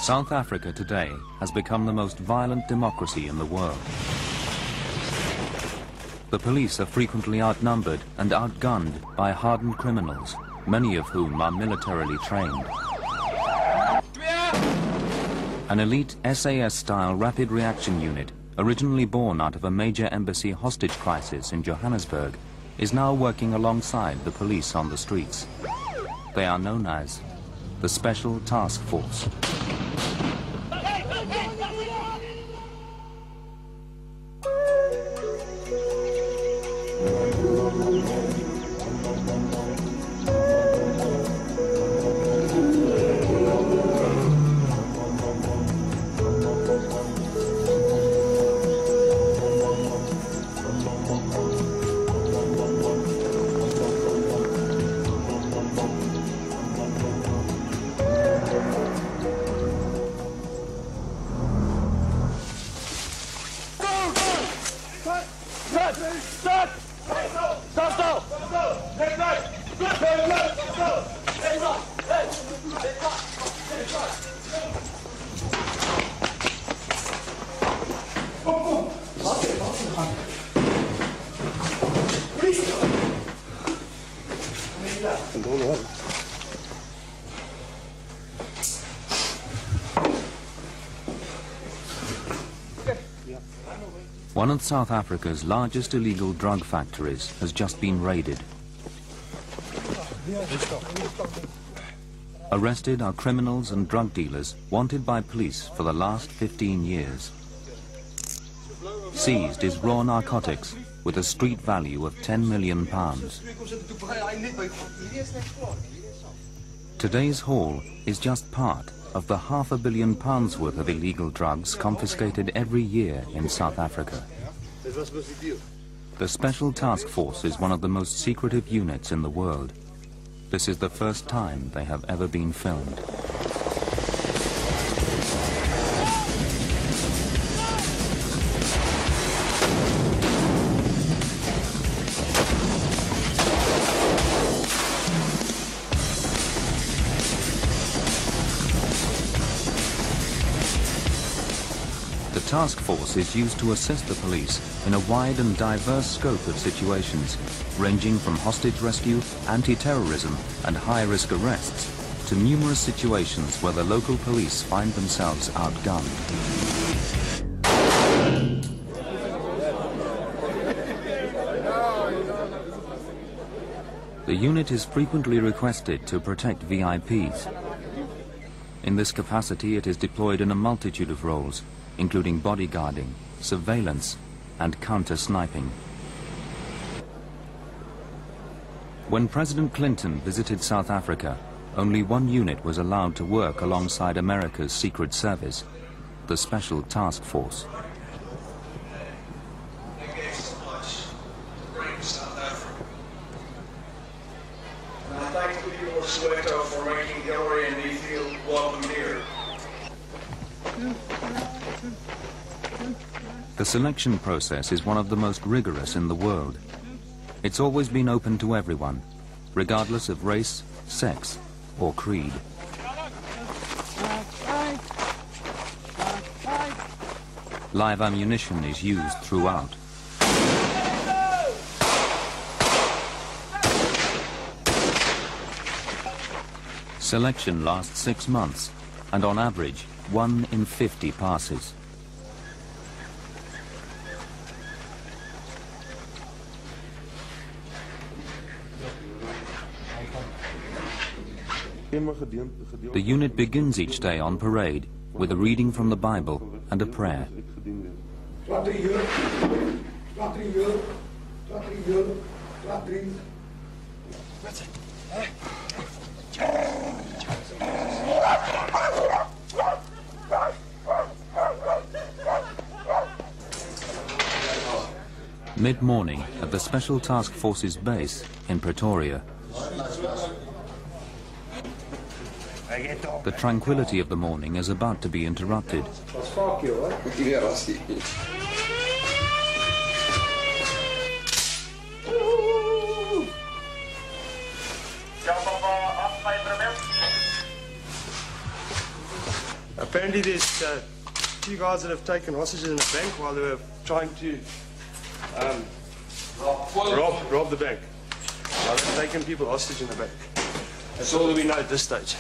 South Africa today has become the most violent democracy in the world. The police are frequently outnumbered and outgunned by hardened criminals, many of whom are militarily trained. An elite SAS-style rapid reaction unit, originally born out of a major embassy hostage crisis in Johannesburg, is now working alongside the police on the streets. They are known as the Special Task Force. One of South Africa's largest illegal drug factories has just been raided. Arrested are criminals and drug dealers wanted by police for the last 15 years. Seized is raw narcotics with a street value of £10 million. Today's haul is just part of the £500 million worth of illegal drugs confiscated every year in South Africa. The Special Task Force is one of the most secretive units in the world. This is the first time they have ever been filmed. The task force is used to assist the police in a wide and diverse scope of situations, ranging from hostage rescue, anti-terrorism and high-risk arrests, to numerous situations where the local police find themselves outgunned. The unit is frequently requested to protect VIPs. In this capacity, it is deployed in a multitude of roles, including bodyguarding, surveillance, and counter-sniping. When President Clinton visited South Africa, only one unit was allowed to work alongside America's Secret Service, the Special Task Force. Thank you so much for bringing South Africa. And I thank the people of Soweto for making Hillary and me feel welcome here. The selection process is one of the most rigorous in the world. It's always been open to everyone, regardless of race, sex, or creed. Live ammunition is used throughout. Selection lasts 6 months, and on average, 1 in 50 passes. The unit begins each day on parade with a reading from the Bible and a prayer. Mid-morning at the Special Task Force's base in Pretoria. The tranquility of the morning is about to be interrupted. Apparently there's two guys that have taken hostages in the bank while they were trying to rob the bank. While they've taken people hostage in the bank. That's all that we know at this stage.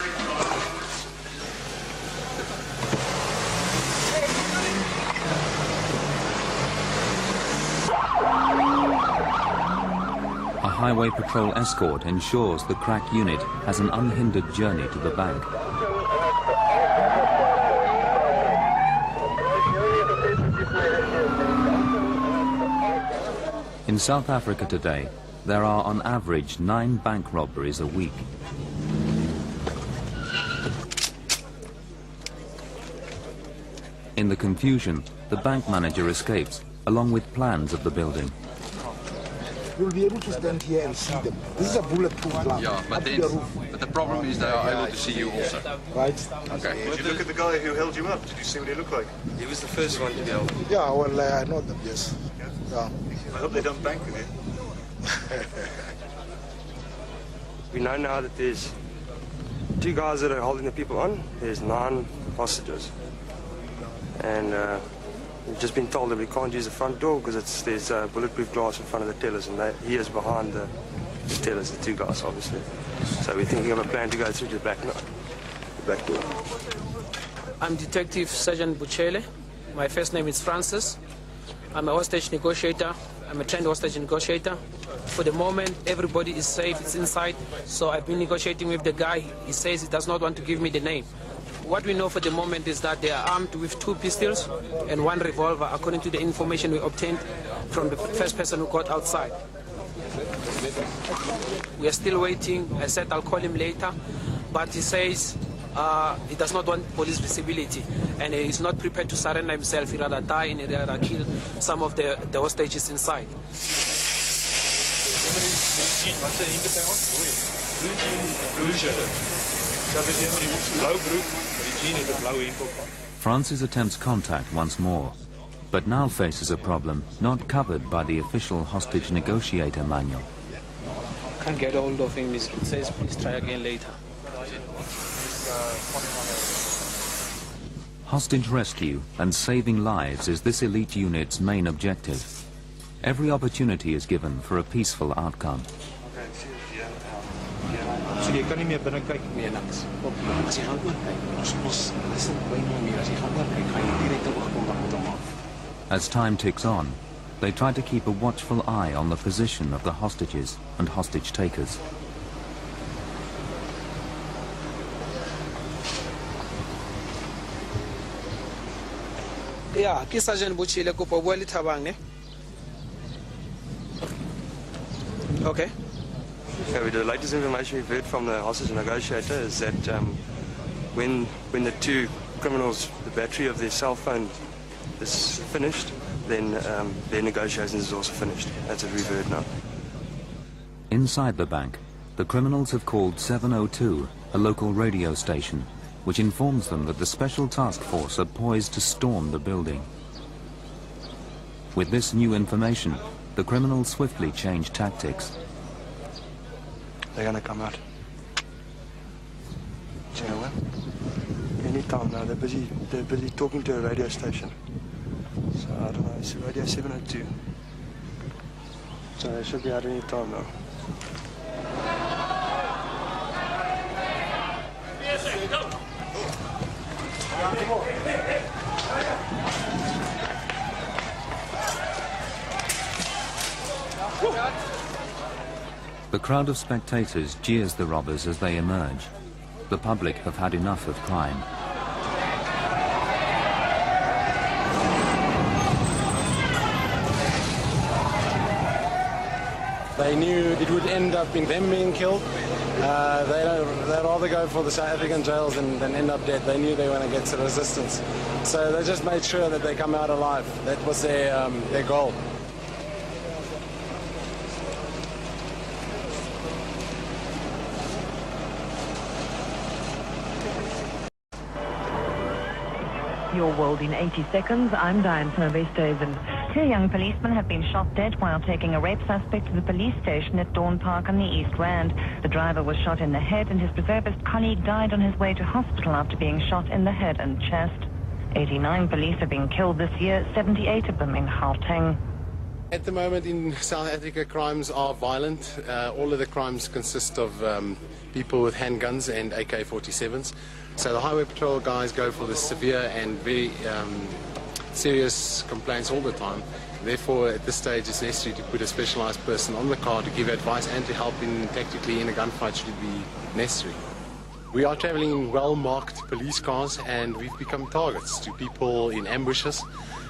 A highway patrol escort ensures the crack unit has an unhindered journey to the bank. In South Africa today, there are on average 9 bank robberies a week. In the confusion, the bank manager escapes, along with plans of the building. You'll be able to stand here and see them. This is a bulletproof glass. Yeah, but the problem is they are able to see you also. Right? Okay. Did you look at the guy who held you up? Did you see what he looked like? He was the first one to be held. Yeah, well, I know them, yes. Yeah. I hope they don't bank with you. We know now that there's 2 guys that are holding the people on. There's 9 hostages. And we've just been told that we can't use the front door because there's bulletproof glass in front of the tellers, and he is behind the tellers, the 2 guys, obviously. So we're thinking of a plan to go through the back door. I'm Detective Sergeant Buchele. My first name is Francis. I'm a hostage negotiator. I'm a trained hostage negotiator. For the moment, everybody is safe, it's inside. So I've been negotiating with the guy. He says he does not want to give me the name. What we know for the moment is that they are armed with 2 pistols and 1 revolver, according to the information we obtained from the first person who got outside. We are still waiting. I said I'll call him later, but he says he does not want police visibility, and he is not prepared to surrender himself. He'd rather die and he'd rather kill some of the hostages inside. Francis attempts contact once more, but now faces a problem not covered by the official hostage negotiator manual. Can't get hold of him. It says please try again later. Hostage rescue and saving lives is this elite unit's main objective. Every opportunity is given for a peaceful outcome. So jy kan nie meer binne kyk nie niks. As jy gaan oop kyk, ons listen baie meer as jy gaan oop kyk, gaan jy direk te oog kom wat hom af. As time ticks on, they try to keep a watchful eye on the position of the hostages and hostage takers. Yeah, ke Sergeant Buchele kopa bua le Thabang ne. Okay. Okay, the latest information we've heard from the hostage negotiator is that when the 2 criminals, the battery of their cell phone is finished, then their negotiations is also finished. That's what we've heard now. Inside the bank, the criminals have called 702, a local radio station, which informs them that the Special Task Force are poised to storm the building. With this new information, the criminals swiftly change tactics. They're gonna come out. Do you know what? Anytime now, they're busy talking to a radio station. So I don't know, it's Radio 702. So they should be out any time now. The crowd of spectators jeers the robbers as they emerge. The public have had enough of crime. They knew it would end up in them being killed. They'd rather go for the South African jails than end up dead. They knew they were going to get to resistance. So they just made sure that they come out alive. That was their goal. Your World in 80 Seconds, I'm Diane Snow-Westhuizen. 2 young policemen have been shot dead while taking a rape suspect to the police station at Dawn Park on the East Rand. The driver was shot in the head and his reservist colleague died on his way to hospital after being shot in the head and chest. 89 police have been killed this year, 78 of them in Gauteng. At the moment in South Africa, crimes are violent. All of the crimes consist of people with handguns and AK-47s. So the Highway Patrol guys go for the severe and very serious complaints all the time. Therefore, at this stage, it's necessary to put a specialized person on the car to give advice and to help tactically in a gunfight should it be necessary. We are traveling in well-marked police cars and we've become targets to people in ambushes.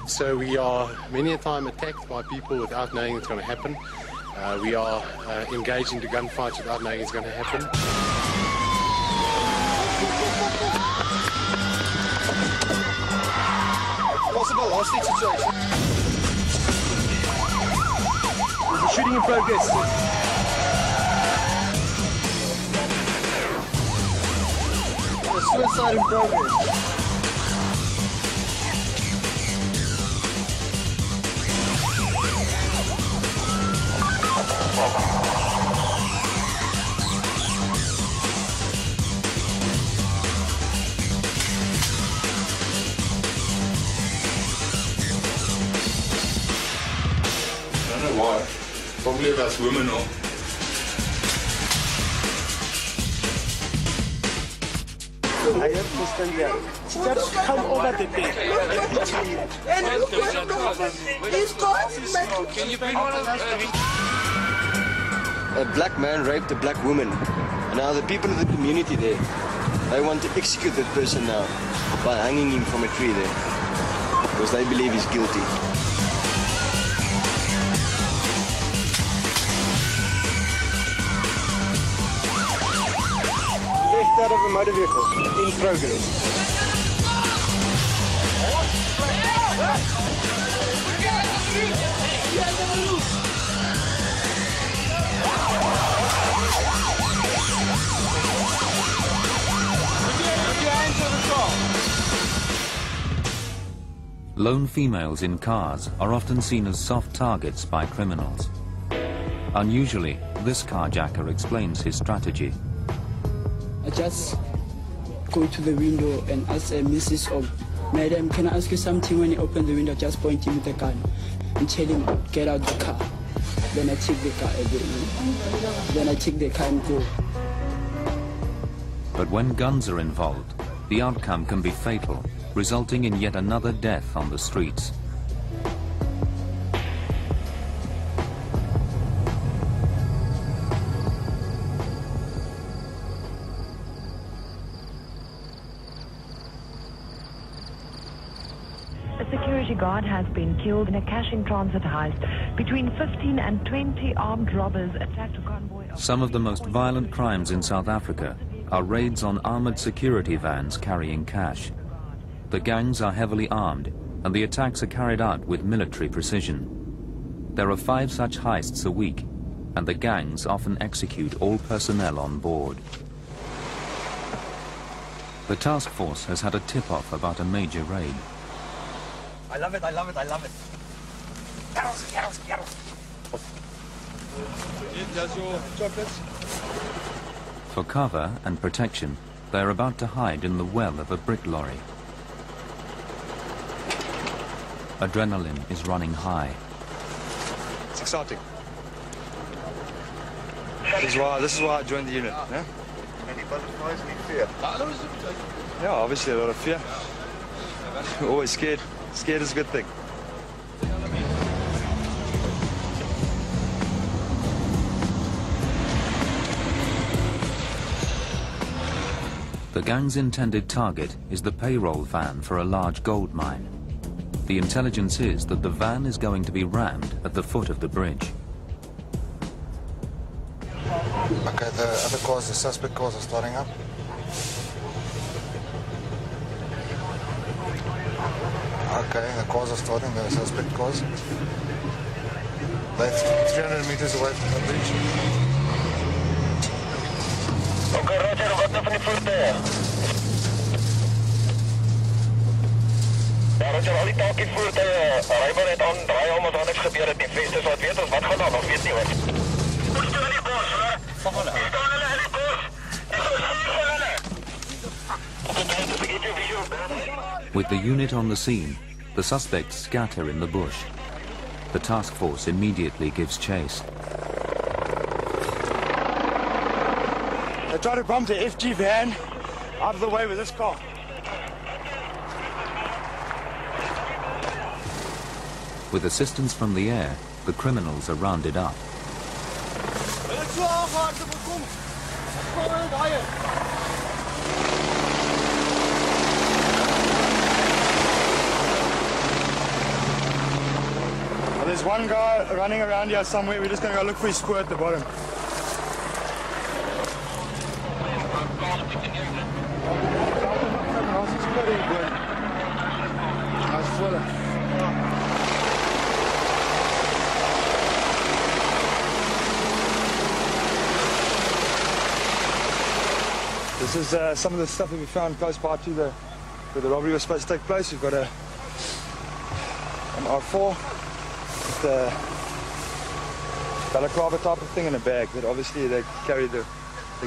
So we are many a time attacked by people without knowing it's going to happen. We are engaged into gunfights without knowing it's going to happen. Possible hostage situation. There's a shooting in progress. Suicide in progress. I don't know why. Probably about women or. I have to stand there. Just come over the bed. Can you bring one of A black man raped a black woman. And now the people of the community there, they want to execute that person now by hanging him from a tree there. Because they believe he's guilty. Left out of a motor vehicle. In progress. Lone females in cars are often seen as soft targets by criminals. Unusually, this carjacker explains his strategy. I just go to the window and ask Mrs. Madam, can I ask you something? When he opened the window, just point him with the gun and tell him, get out the car. Then I take the car again. Then I take the car and go. But when guns are involved, the outcome can be fatal, resulting in yet another death on the streets. A security guard has been killed in a cash-in-transit heist. Between 15 and 20 armed robbers attacked a convoy of... Some of the most violent crimes in South Africa are raids on armored security vans carrying cash. The gangs are heavily armed, and the attacks are carried out with military precision. There are 5 such heists a week, and the gangs often execute all personnel on board. The task force has had a tip-off about a major raid. I love it, I love it, I love it. Does your chocolates? For cover and protection, they are about to hide in the well of a brick lorry. Adrenaline is running high. It's exciting. This is why I joined the unit. Yeah? Any butterflies, any fear? Yeah, obviously a lot of fear. Always scared. Scared is a good thing. The gang's intended target is the payroll van for a large gold mine. The intelligence is that the van is going to be rammed at the foot of the bridge. Okay, the other cars, the suspect cars are starting up. Okay, the cars are starting, the suspect cars. They're 300 meters away from the bridge. Okay, Roger, got nothing for there. Roger, al die taalkietvoertuie ry maar net aan, draai om as daar niks gebeur het nie. Vestes, wat weet ons, wat gaan aan, of weet nie wat? Hoe staan in die bos, hoor? Van hulle? Hoe staan hulle in die bos? Ek is hier van hulle. With the unit on the scene, the suspects scatter in the bush. The task force immediately gives chase. They try to bomb the FG van out of the way with this car. With assistance from the air, the criminals are rounded up. Well, there's one guy running around here somewhere. We're just going to go look for his spoor at the bottom. This is some of the stuff that we found close by to where the robbery was supposed to take place. We've got an R4 with a balaclava type of thing in a bag that obviously they carry the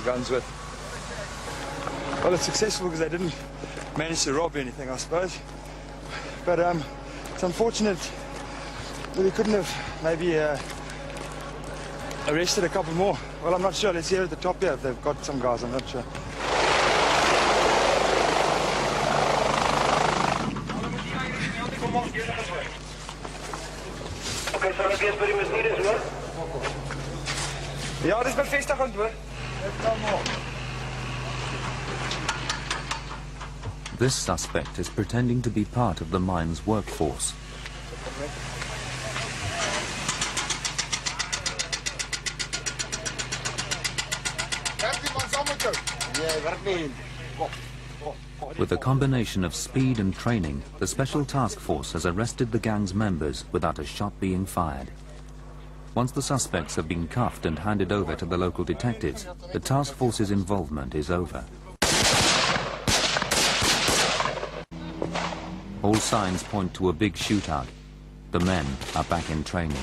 guns with. Well, it's successful because they didn't manage to rob anything, I suppose. But it's unfortunate that they couldn't have maybe arrested a couple more. Well, I'm not sure. Let's hear at the top here if they've got some guys. I'm not sure. Ja, dis bevestigend hoor. This suspect is pretending to be part of the mine's workforce. With a combination of speed and training, the Special Task Force has arrested the gang's members without a shot being fired. Once the suspects have been cuffed and handed over to the local detectives, the task force's involvement is over. All signs point to a big shootout. The men are back in training.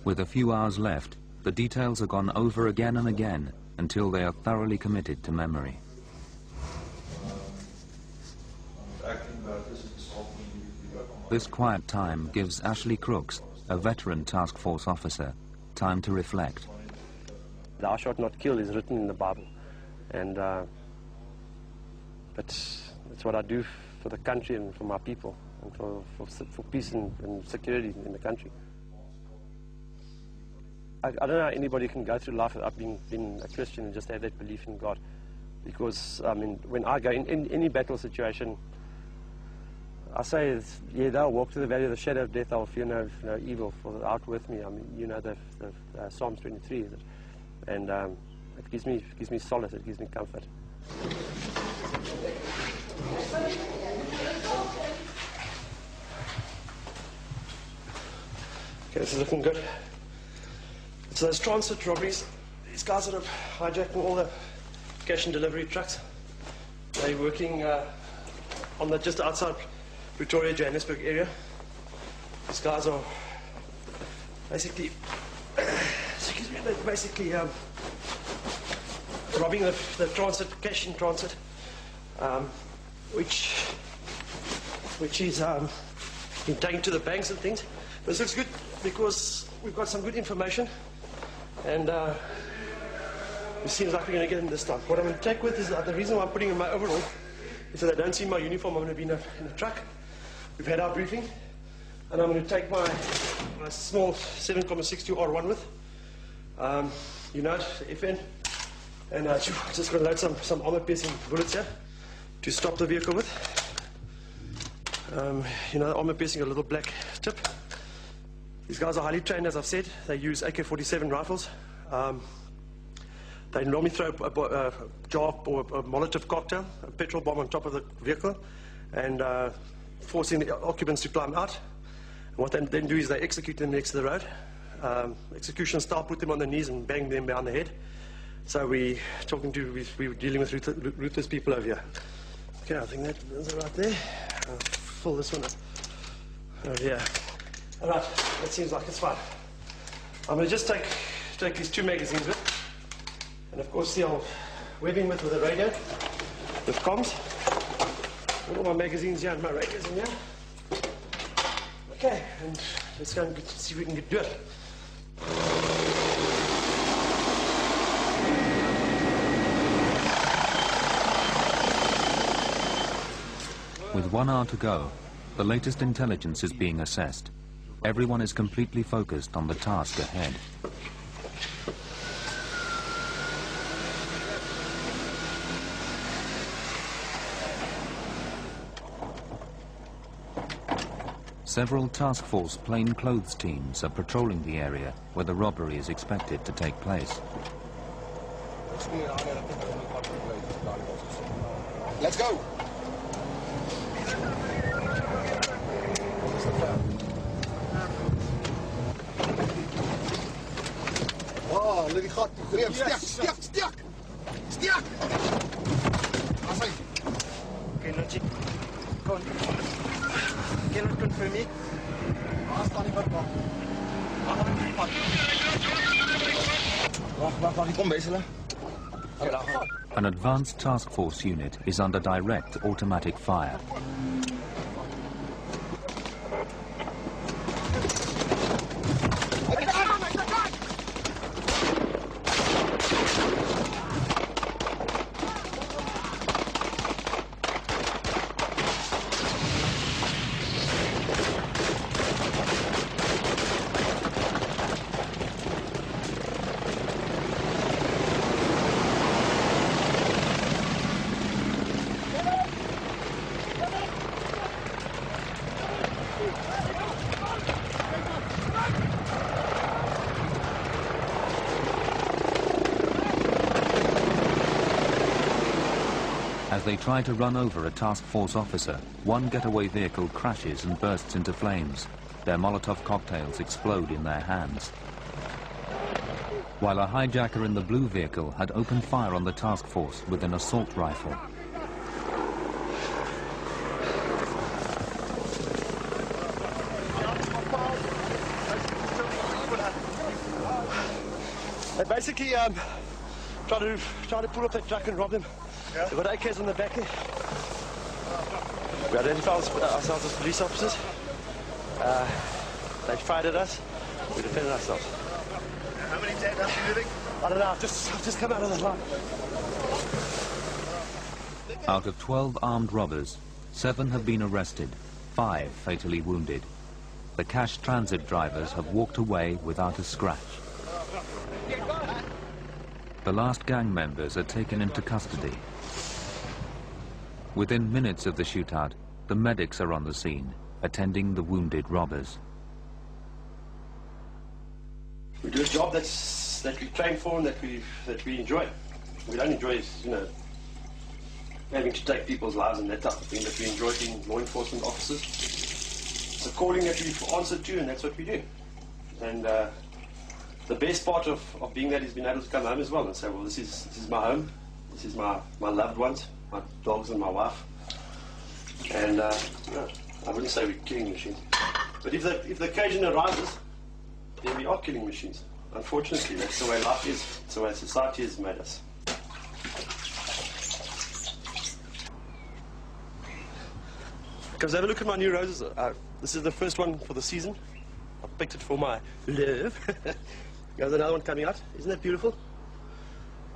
With a few hours left, the details are gone over again and again until they are thoroughly committed to memory. This quiet time gives Ashley Crooks, a veteran task force officer, time to reflect. Thou shalt not kill is written in the Bible, and but it's what I do for the country and for my people, and for peace and security in the country. I don't know how anybody can go through life without being a Christian and just have that belief in God. Because, I mean, when I go in any battle situation, I say, yeah, they'll walk through the valley of the shadow of death, I'll fear no evil, for thou art with me. I mean, you know the Psalms 23, is it? And it gives me solace, it gives me comfort. Okay, this is looking good. So those transit robberies, these guys that are hijacking all the cash and delivery trucks, they're working on the just outside Pretoria, Johannesburg area. These guys are basically, excuse me, they're basically robbing the transit, cash in transit, which is being taken to the banks and things. This looks good because we've got some good information. And it seems like we're going to get in this time. What I'm going to take with is the reason why I'm putting in my overall is that I don't see my uniform. I'm going to be in a truck. We've had our briefing. And I'm going to take my small 7.62 R1 with. You know, FN. And just going to load some armor-piercing bullets here to stop the vehicle with. You know, armor-piercing, a little black tip. These guys are highly trained, as I've said. They use AK-47 rifles. They normally throw a jar or a Molotov cocktail, a petrol bomb on top of the vehicle, and forcing the occupants to climb out. What they then do is they execute them next to the road. Execution style, put them on their knees and bang them behind the head. So we're dealing with ruthless people over here. Okay, I think that's right there. I'll fill this one up. Oh yeah. All right, that seems like it's fine. I'm going to just take these 2 magazines with, and of course the old webbing with a radio, with comms. All my magazines here and my radios in here. Okay, and let's go and see if we can do it. With 1 hour to go, the latest intelligence is being assessed. Everyone is completely focused on the task ahead. Several task force plainclothes teams are patrolling the area where the robbery is expected to take place. Let's go. Oh, look at that. Stick. Asai. Cannot confirm it. An advanced task force unit is under direct automatic fire. As they try to run over a task force officer, one getaway vehicle crashes and bursts into flames. Their Molotov cocktails explode in their hands. While a hijacker in the blue vehicle had opened fire on the task force with an assault rifle. They basically try to pull up that truck and rob them. Yeah. They've got AKs on the back there. We identified ourselves as police officers. They fired at us. We defended ourselves. How many dead are you living? I don't know. I've just come out of the line. Out of 12 armed robbers, 7 have been arrested, 5 fatally wounded. The cash transit drivers have walked away without a scratch. The last gang members are taken into custody. Within minutes of the shootout, the medics are on the scene, attending the wounded robbers. We do a job that we train for and that we enjoy. We don't enjoy, having to take people's lives and that type of thing, but we enjoy being law enforcement officers. It's a calling that we've answered to, and that's what we do. And the best part of being that is being able to come home as well and say, well, this is my home, this is my loved ones, my dogs and my wife. And no, I wouldn't say we're killing machines. But if the occasion arises, then we are killing machines. Unfortunately, that's the way life is. It's the way society has made us. Guys, have a look at my new roses. This is the first one for the season. I picked it for my love. There's another one coming out. Isn't that beautiful?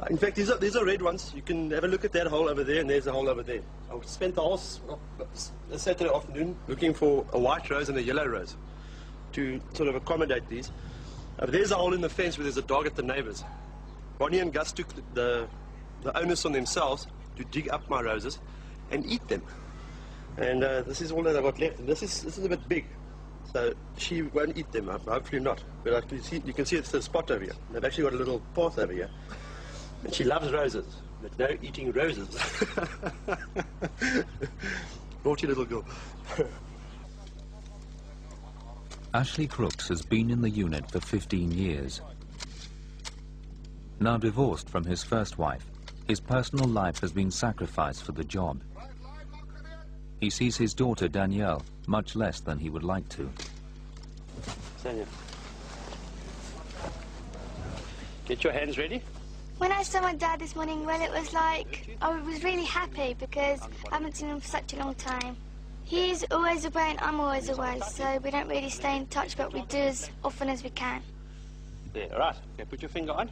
In fact, these are red ones. You can have a look at that hole over there, and there's a hole over there. I spent the whole Saturday afternoon looking for a white rose and a yellow rose to sort of accommodate these. There's a hole in the fence where there's a dog at the neighbours. Bonnie and Gus took the onus on themselves to dig up my roses and eat them. And this is all that I've got left. And this is a bit big, so she won't eat them. Hopefully not. But you can see it's a spot over here. They've actually got a little path over here. And she loves roses, but no eating roses. Naughty little girl. Ashley Crooks has been in the unit for 15 years. Now divorced from his first wife, his personal life has been sacrificed for the job. He sees his daughter Danielle much less than he would like to. Get your hands ready. When I saw my dad this morning, well, it was like, I was really happy because I haven't seen him for such a long time. He's always away and I'm always away, so we don't really stay in touch, but we do as often as we can. There, right. Okay, put your finger on.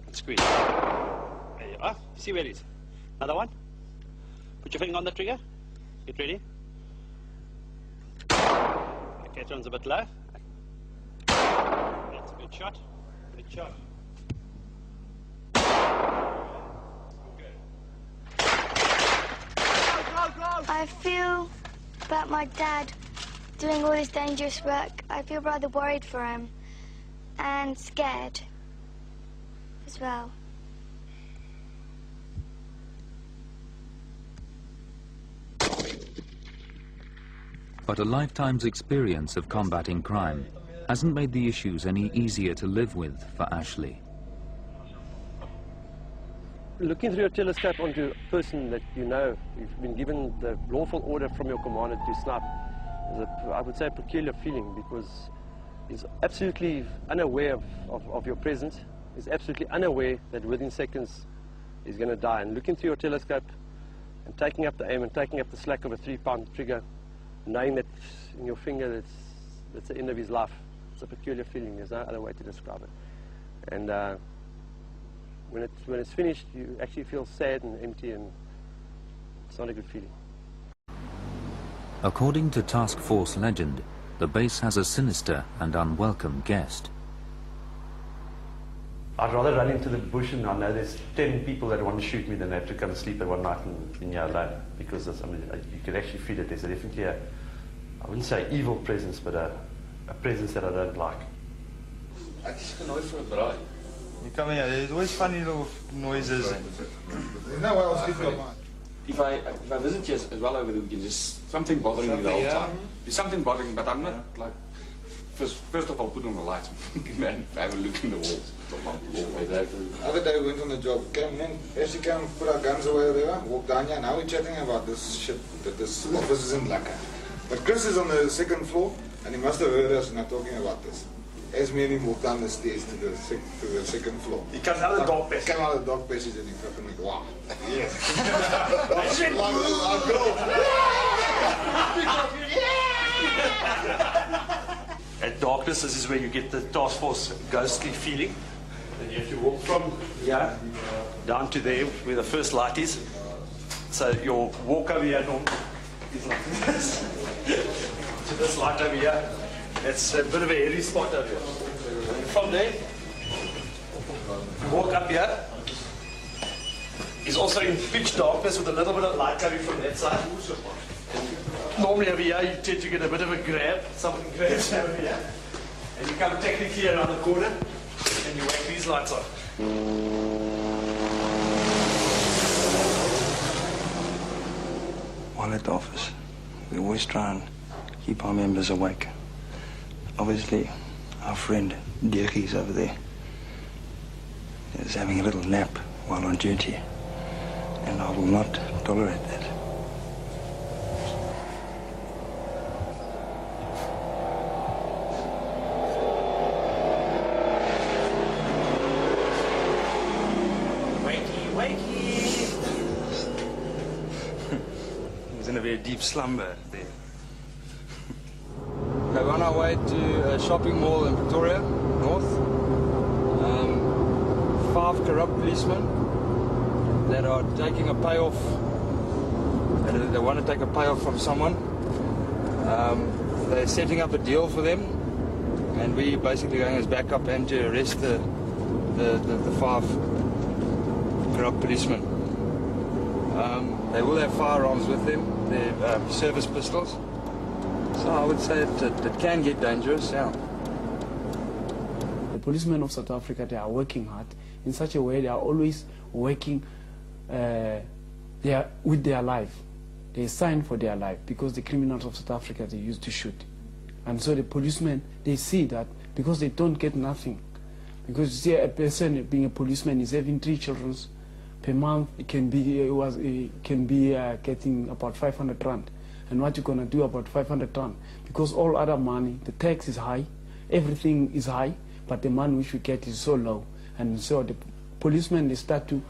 And squeeze. There you are. See where it is. Another one. Put your finger on the trigger. Get ready. Okay, it runs a bit low. That's a good shot. Good shot. I feel about my dad doing all this dangerous work. I feel rather worried for him and scared as well. But a lifetime's experience of combating crime hasn't made the issues any easier to live with for Ashley. Looking through your telescope onto a person that you know, you've been given the lawful order from your commander to snipe, is I would say a peculiar feeling, because he's absolutely unaware of your presence. He's absolutely unaware that within seconds he's going to die. And looking through your telescope and taking up the aim and taking up the slack of a 3-pound trigger, knowing that in your finger that's the end of his life, it's a peculiar feeling. There's no other way to describe it. And when it's finished, you actually feel sad and empty, and it's not a good feeling. According to Task Force legend, the base has a sinister and unwelcome guest. I'd rather run into the bush and I know there's 10 people that want to shoot me than have to come and sleep at one night in here alone, because you can actually feel it. There's definitely a, I wouldn't say evil presence, but a presence that I don't like. You come here, there's always funny little noises. If I visit you as well over the weekend, there's something bothering me the whole time. There's something bothering me, but I'm not like, first of all, put on the lights and have a look in the walls. The other day we went on the job, came in, as you came, put our guns away, whatever, walked down here, now we're chatting about this shit, that this office isn't lekker. But Chris is on the second floor, and he must have heard us not talking about this. As me and him walked down the stairs to the second floor. He comes out of the dog passage. He came out of the dog passage and he fucking went, wow. Yes. At darkness, this is where you get the task force ghostly feeling. And you have to walk from here down to there where the first light is. So your walk over here is like this. To this light over here. It's a bit of a hairy spot over here. And from there, you walk up here. It's also in pitch darkness with a little bit of light coming from that side. And normally over here, you tend to get a bit of a grab. Someone grabs over here. And you come technically around the corner, and you whack these lights on. While at the office, we always try and keep our members awake. Obviously, our friend Dirkie is over there. He's having a little nap while on duty, and I will not tolerate that. Wakey, wakey! He was in a very deep slumber there. We're on our way to a shopping mall in Pretoria, North. 5 corrupt policemen that are taking a payoff. They want to take a payoff from someone. They're setting up a deal for them, and we basically going as backup and to arrest the 5 corrupt policemen. They will have firearms with them, their service pistols. So I would say it can get dangerous, yeah. The policemen of South Africa, they are working hard in such a way they are always working with their life. They sign for their life because the criminals of South Africa, they used to shoot. And so the policemen, they see that because they don't get nothing. Because you see, a person being a policeman is having 3 children per month. It can be getting about 500 rand. And what you're gonna do about 500 rand? Because all other money, the tax is high, everything is high, but the money which we get is so low. And so the policemen, they start to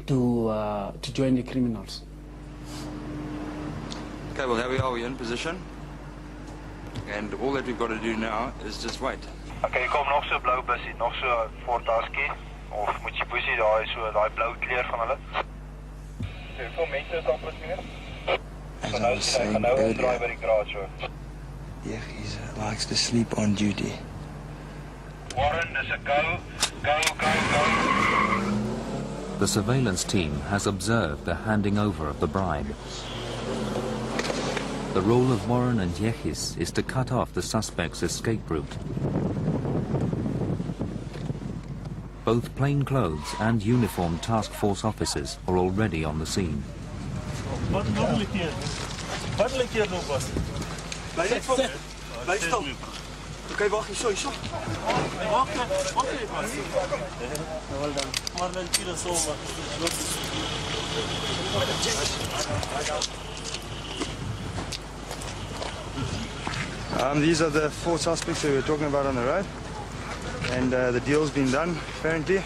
join the criminals. Okay, well here we are, we're in position. And all that we've got to do now is just wait. Okay, kom nog so blou bussie, nog so Fortaskie of moet jy bussie daai so daai blou kleur van hulle. Hoeveel mense is daar presies? As I was saying earlier, he likes to sleep on duty. Warren, dis 'n go. The surveillance team has observed the handing over of the bribe. The role of Warren and Yechis is to cut off the suspect's escape route. Both plainclothes and uniformed task force officers are already on the scene. Wat normally keer? Wat lyk hier nog was? Bly net voor. Bly stil. Okay, wag, hierso. Wag net pas. Wel dan. Maar dan hier so These are the 4 suspects that we were talking about on the road. And the deal's been done, apparently.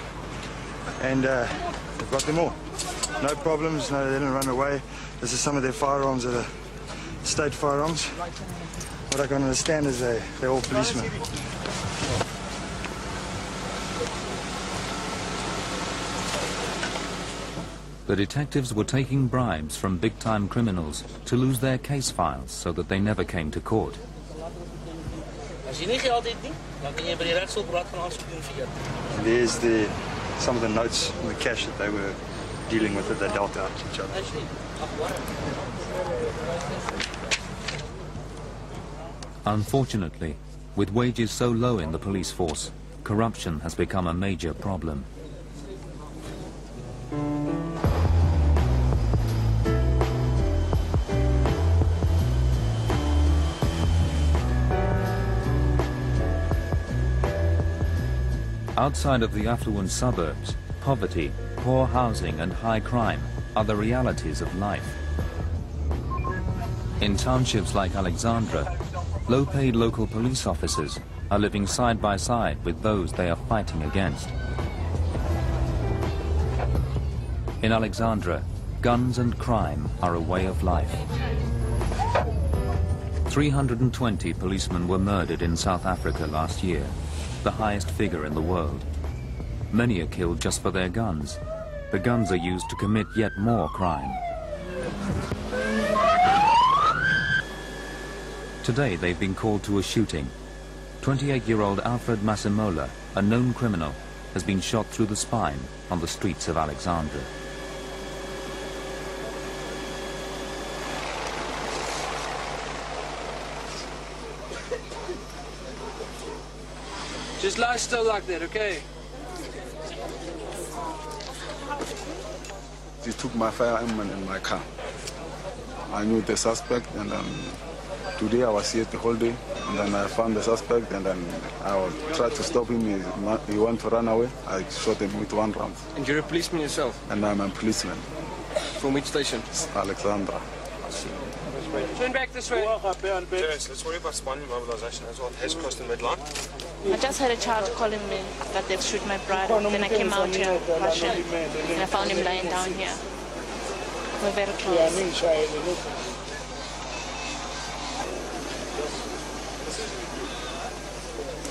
And we've got them all. No problems, no, they didn't run away. This is some of their firearms that are state firearms. What I can understand is they're all policemen. The detectives were taking bribes from big-time criminals to lose their case files so that they never came to court. There's some of the notes and the cash that they were dealing with that they dealt out to each other. Unfortunately, with wages so low in the police force, corruption has become a major problem. Outside of the affluent suburbs, poverty, poor housing and high crime are the realities of life. In townships like Alexandra, low-paid local police officers are living side by side with those they are fighting against. In Alexandra, guns and crime are a way of life. 320 policemen were murdered in South Africa last year, the highest figure in the world. Many are killed just for their guns. The guns are used to commit yet more crime. Today they've been called to a shooting. 28-year-old Alfred Masimola, a known criminal, has been shot through the spine on the streets of Alexandra. Just lie still like that, okay? They took my firearm and my car. I knew the suspect, and then today I was here the whole day, and then I found the suspect, and then I tried to stop him. He wanted to run away. I shot him with 1 round. And you're a policeman yourself? And I'm a policeman. From which station? Alexandra. Turn back this way. Yes, let's worry about spawning mobilization as well. It has crossed the midline. I just had a child calling me that they've shot my brother. Then I came out here rushing, and I found him lying down here. We're very close.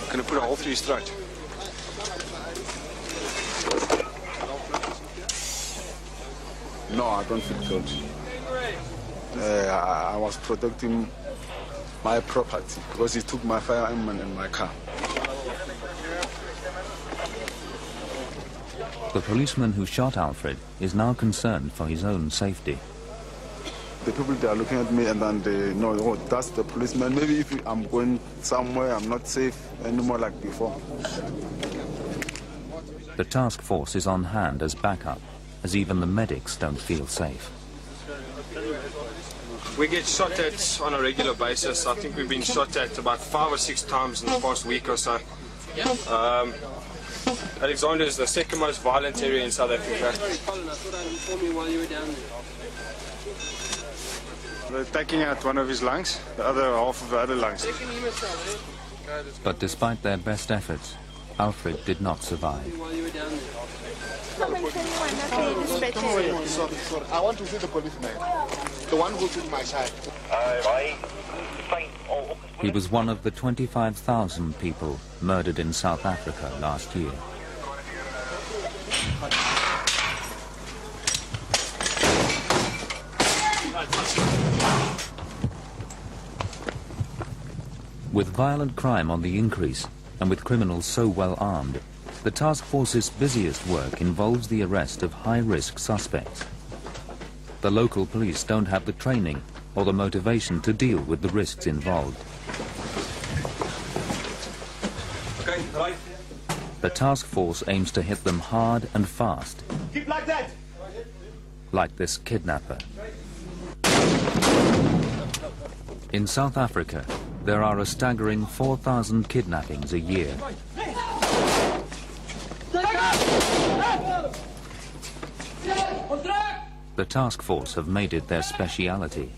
Can I put a hole through your throat? No, I don't feel good. I was protecting my property because he took my firearm and my car. The policeman who shot Alfred is now concerned for his own safety. The people, they are looking at me and then they know, oh, that's the policeman. Maybe if I'm going somewhere, I'm not safe anymore like before. The task force is on hand as backup, as even the medics don't feel safe. We get shot at on a regular basis. I think we've been shot at about 5 or 6 times in the past week or so. Alexandra is the second most violent area in South Africa. They're taking out one of his lungs, the other half of the other lungs. But despite their best efforts, Alfred did not survive. I want to see the policeman, the one who's in my side. He was one of the 25,000 people murdered in South Africa last year. With violent crime on the increase, and with criminals so well armed, the task force's busiest work involves the arrest of high-risk suspects. The local police don't have the training or the motivation to deal with the risks involved. Okay, right. The task force aims to hit them hard and fast, Keep like that. like this kidnapper. In South Africa, there are a staggering 4,000 kidnappings a year. The task force have made it their speciality.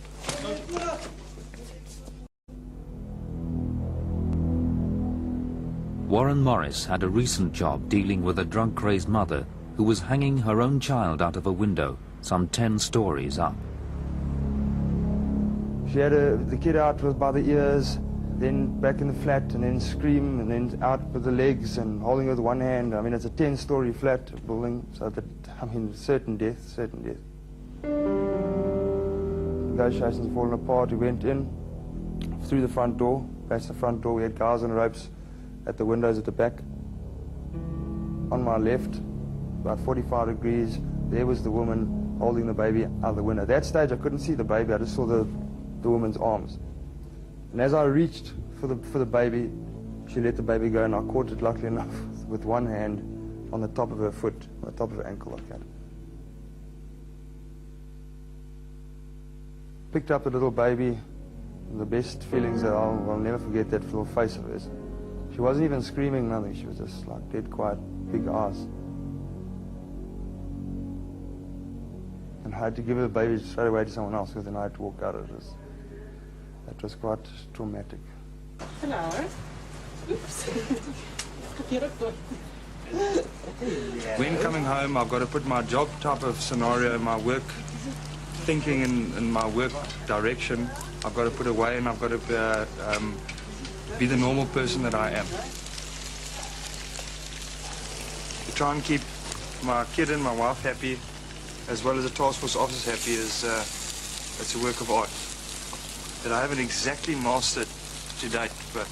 Warren Morris had a recent job dealing with a drug-crazed mother who was hanging her own child out of a window some 10 stories up. She had the kid out by the ears, then back in the flat, and then scream, and then out with the legs and holding with one hand. I mean, it's a 10-story flat building, so that, I mean, certain death, certain death. Negotiations falling apart. We went in through the front door, past the front door. We had guys on ropes at the windows at the back. On my left, about 45 degrees, there was the woman holding the baby out of the window. At that stage, I couldn't see the baby. I just saw the woman's arms. And as I reached for the baby, she let the baby go, and I caught it, luckily enough, with one hand on the top of her foot, on the top of her ankle like that. Picked up the little baby, the best feelings that I'll never forget, that little face of hers. She wasn't even screaming, nothing. She was just like dead quiet, big eyes. And I had to give her the baby straight away to someone else, because then I had to walk out of this. That was quite traumatic. Hello. Oops. When coming home, I've got to put my job type of scenario, my work thinking and my work direction, I've got to put away, and I've got to be the normal person that I am. To try and keep my kid and my wife happy, as well as the task force officers happy, it's a work of art that I haven't exactly mastered to date, but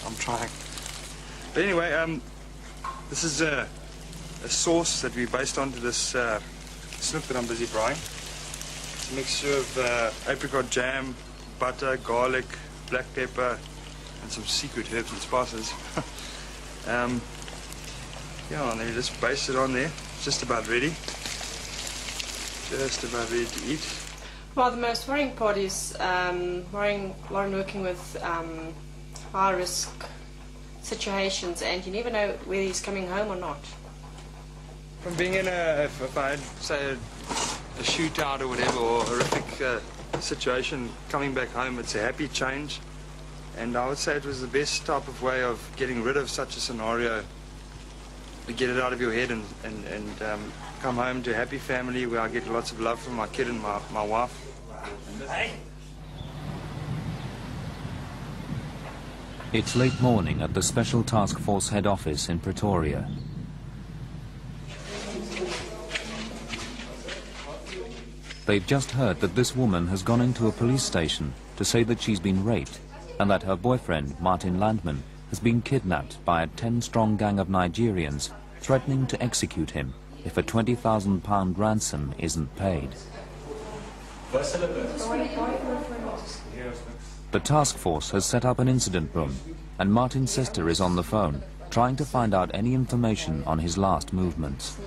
I'm trying. But anyway, this is a sauce that we based onto this snook that I'm busy frying. It's a mixture of apricot jam, butter, garlic, black pepper, and some secret herbs and spices. Yeah, and then you just base it on there. It's just about ready. Just about ready to eat. Well, the most worrying part is Warren working with high-risk situations, and you never know whether he's coming home or not. From being in if I had, say, a shootout or whatever, or a horrific situation, coming back home, it's a happy change. And I would say it was the best type of way of getting rid of such a scenario, to get it out of your head and come home to a happy family where I get lots of love from my kid and my wife. It's late morning at the Special Task Force head office in Pretoria. They've just heard that this woman has gone into a police station to say that she's been raped, and that her boyfriend, Martin Landman, has been kidnapped by a 10-strong gang of Nigerians, threatening to execute him if a £20,000 ransom isn't paid. The task force has set up an incident room, and Martin's sister is on the phone, trying to find out any information on his last movements.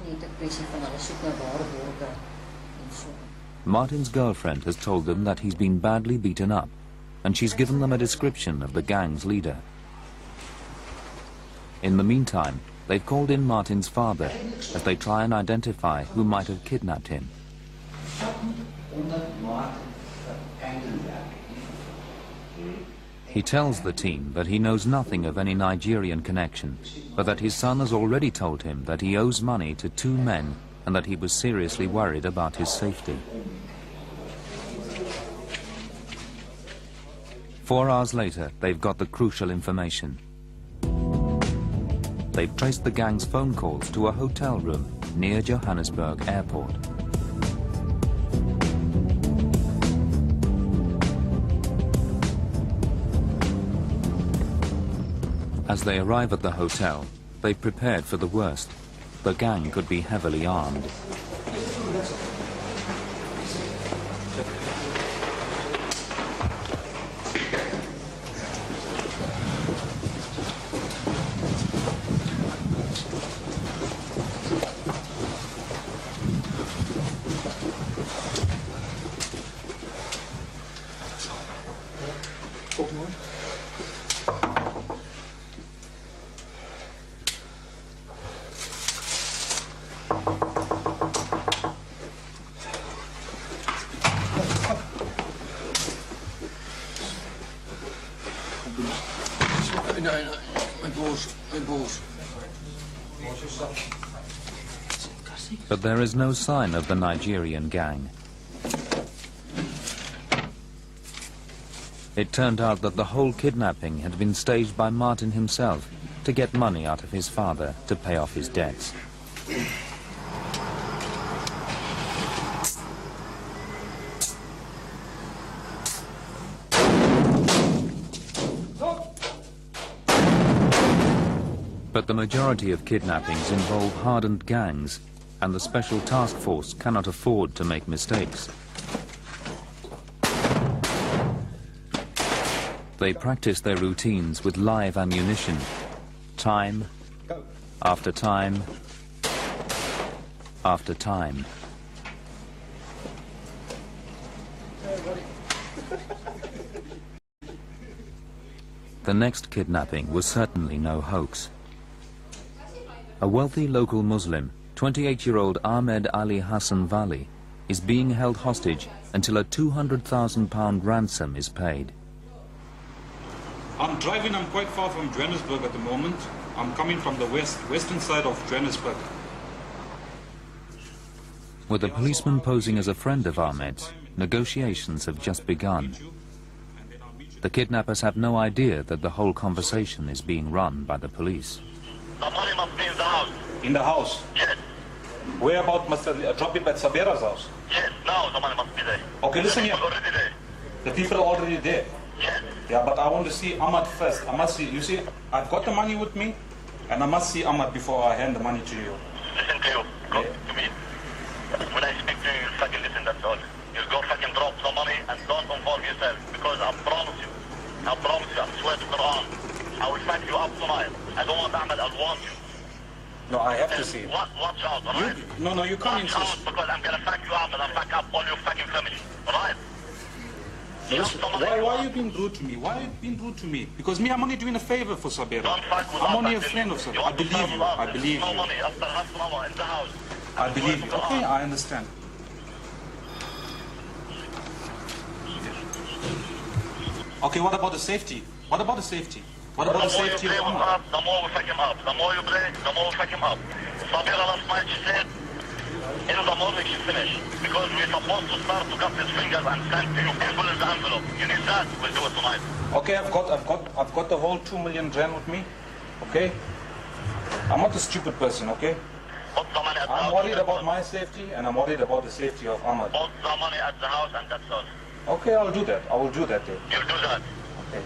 Martin's girlfriend has told them that he's been badly beaten up, and she's given them a description of the gang's leader. In the meantime, they've called in Martin's father as they try and identify who might have kidnapped him. He tells the team that he knows nothing of any Nigerian connection, but that his son has already told him that he owes money to 2 men and that he was seriously worried about his safety. 4 hours later, they've got the crucial information. They've traced the gang's phone calls to a hotel room near Johannesburg Airport. As they arrive at the hotel, they've prepared for the worst. The gang could be heavily armed. But there is no sign of the Nigerian gang. It turned out that the whole kidnapping had been staged by Martin himself to get money out of his father to pay off his debts. But the majority of kidnappings involve hardened gangs, and the Special Task Force cannot afford to make mistakes. They practice their routines with live ammunition, time after time after time. The next kidnapping was certainly no hoax. A wealthy local Muslim, 28-year-old Ahmed Ali Hassan Vali, is being held hostage until a £200,000 ransom is paid. I'm driving, I'm quite far from Johannesburg at the moment. I'm coming from the western side of Johannesburg. With a policeman posing as a friend of Ahmed's, negotiations have just begun. The kidnappers have no idea that the whole conversation is being run by the police. The money must be in the house. In the house? Yes. Where about must I drop it at Sabera's house? Yes, now the money must be there. Okay, listen here. Already there. The people are already there. Yes. Yeah, but I want to see Ahmad first. I must see, you see, I've got the money with me, and I must see Ahmad before I hand the money to you. Listen to you. Go to me. When I speak to you, you fucking listen, that's all. You go fucking drop the money and don't involve yourself, because I promise you, I swear to Quran, I will fuck you up tonight. I don't want Ahmed, I want you. No, I have to see it. Watch out, alright? No, you can't insist. Watch out, because I'm gonna fuck you up and I'll fuck up all your fucking family, alright? Listen, why are you being rude to me? Why are you being rude to me? Because me, I'm only doing a favor for Sabera. I'm only a friend of Sabera. I believe you. I believe you. No money after half an hour in the house. I believe you. Okay, I understand. Okay, what about the safety? What about the safety? What about the safety of Ahmad? The more we fuck him up. The more you break, the more we fuck him up. Sabera last night, she said, in the morning she finished. Because we're supposed to start to cut his fingers and send to you people in the envelope. You need that? We'll do it tonight. Okay, I've got the whole 2 million rand with me. Okay? I'm not a stupid person, okay? I'm worried about my safety and I'm worried about the safety of Ahmad. Put the money at the house and that's all. Okay, I'll do that. I will do that then. You'll do that. Okay.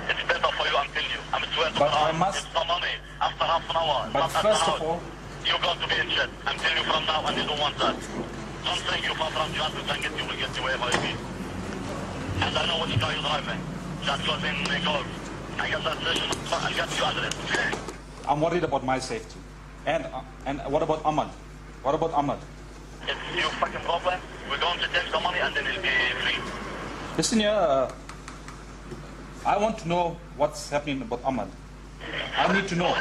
It's better for you, I'm telling you. I'm swear to But God, I must... it's the money after half an hour. But first of all... You're going to be in shit. I'm telling you from now and you don't want that. Don't think you far from Johannesburg and you will get you wherever you be. And I know which car you're driving. That goes in Golf. I got that station and got you address. I'm worried about my safety. And what about Ahmad? What about Ahmad? It's your fucking problem. We're going to take the money and then he'll be free. Listen here, I want to know what's happening about Ahmad. I need to know.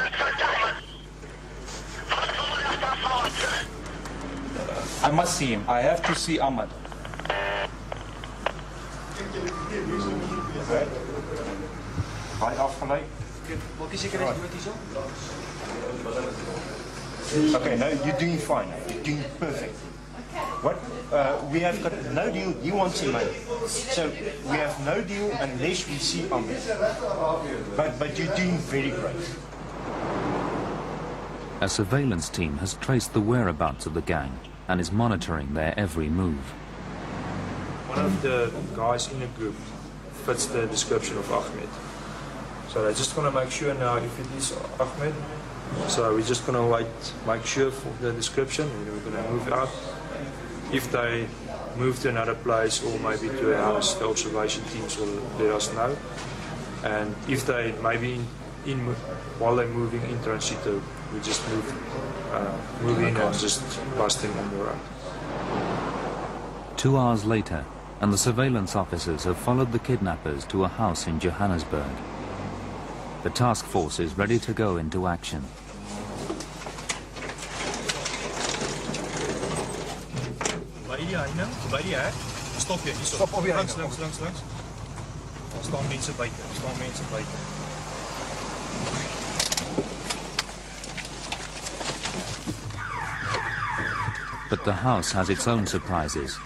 I must see him. I have to see Ahmad. Hi, afgeleid. Okay, no, you're doing fine. You're doing perfect. What? We have got no deal. He wants some money. So we have no deal unless we see Ahmed. But you're doing very great. A surveillance team has traced the whereabouts of the gang and is monitoring their every move. One of the guys in the group fits the description of Ahmed. So they're just going to make sure now if it is Ahmed. So we're just going to make sure for the description and we're going to move out. If they move to another place or maybe to a house, the observation teams will let us know. And if they maybe while they're moving in Transito, we just move in and just bust them on the road. 2 hours later, and the surveillance officers have followed the kidnappers to a house in Johannesburg. The task force is ready to go into action. Stop hier, stop op hier. Langs. Daar staan mense buite. But the house has its own surprises.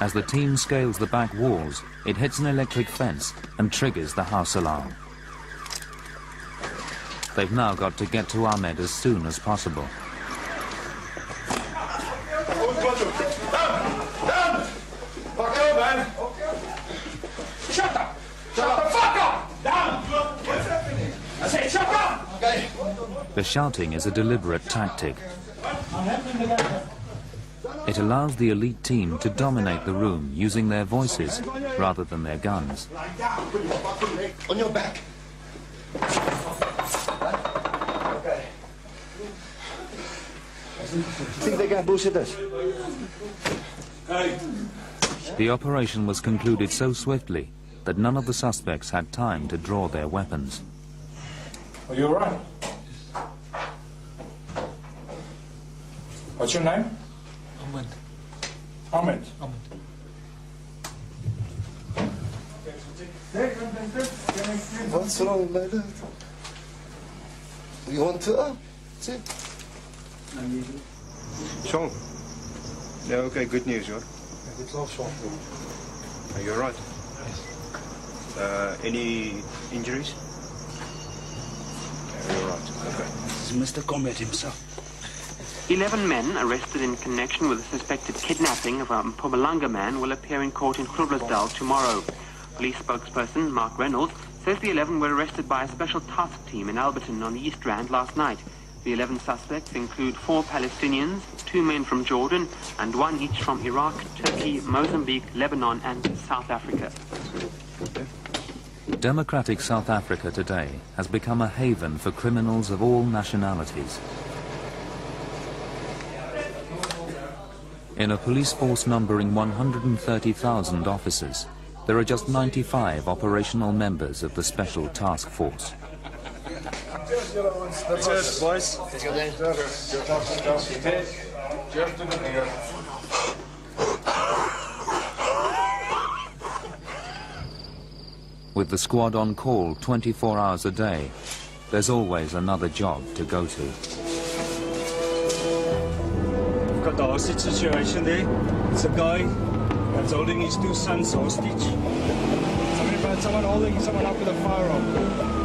As the team scales the back walls, it hits an electric fence and triggers the house alarm. They've now got to get to Ahmed as soon as possible. The shouting is a deliberate tactic. It allows the elite team to dominate the room using their voices rather than their guns. On your back. Okay. Think they can bullshit us? The operation was concluded so swiftly that none of the suspects had time to draw their weapons. Are you alright? What's your name? Ahmed. What's wrong, my dad? You want to? See? Sean. Yeah, okay, good news, you're. Good love, Sean. Are you alright? Any injuries? Yeah, you're right, okay. This is Mr. Combat himself. 11 men arrested in connection with the suspected kidnapping of a Mpumalanga man will appear in court in Groblersdal tomorrow. Police spokesperson Mark Reynolds says the 11 were arrested by a special task team in Alberton on the East Rand last night. The 11 suspects include 4 Palestinians, 2 men from Jordan, and 1 each from Iraq, Turkey, Mozambique, Lebanon, and South Africa. Democratic South Africa today has become a haven for criminals of all nationalities. In a police force numbering 130,000 officers, there are just 95 operational members of the Special Task Force. Cheers, boys. With the squad on call 24 hours a day, there's always another job to go to. Got the hostage situation there. It's a guy that's holding his 2 sons hostage. Something about someone holding someone up with a firearm.